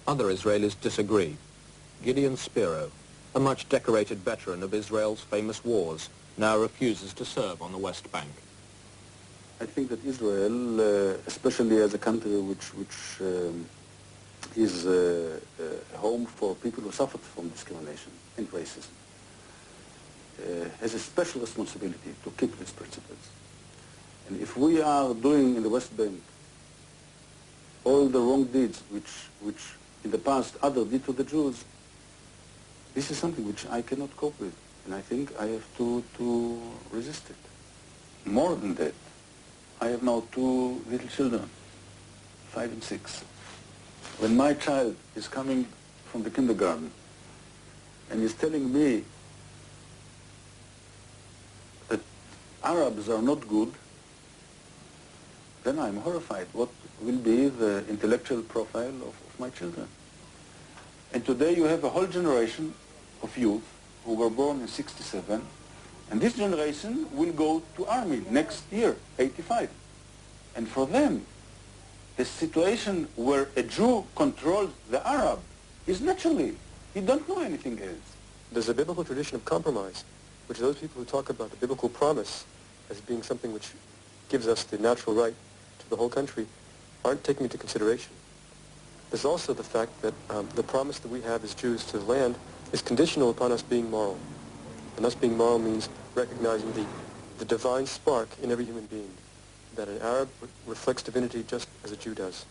Other Israelis disagree. Gideon Spiro, a much decorated veteran of Israel's famous wars, now refuses to serve on the West Bank. I think that Israel, especially as a country which is home for people who suffered from discrimination and racism, has a special responsibility to keep these principles. And if we are doing in the West Bank all the wrong deeds which in the past others did to the Jews, this is something which I cannot cope with, and I think I have to resist it. More than that, I have now two little children, 5 and 6. When my child is coming from the kindergarten and is telling me that Arabs are not good, then I'm horrified. What will be the intellectual profile of my children? And today you have a whole generation of youth who were born in 67, and this generation will go to army next year, 85. And for them, the situation where a Jew controls the Arab is naturally, he don't know anything else. There's a biblical tradition of compromise, which those people who talk about the biblical promise as being something which gives us the natural right to the whole country aren't taking into consideration. There's also the fact that the promise that we have as Jews to the land is conditional upon us being moral. And us being moral means recognizing the divine spark in every human being, that an Arab reflects divinity just as a Jew does.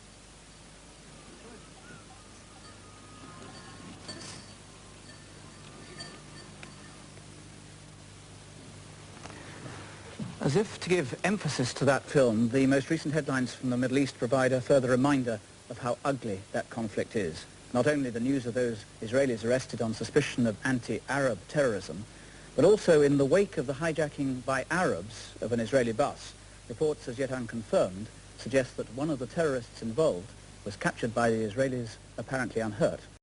As if to give emphasis to that film, the most recent headlines from the Middle East provide a further reminder of how ugly that conflict is. Not only the news of those Israelis arrested on suspicion of anti-Arab terrorism, but also in the wake of the hijacking by Arabs of an Israeli bus, reports as yet unconfirmed suggest that one of the terrorists involved was captured by the Israelis apparently unhurt.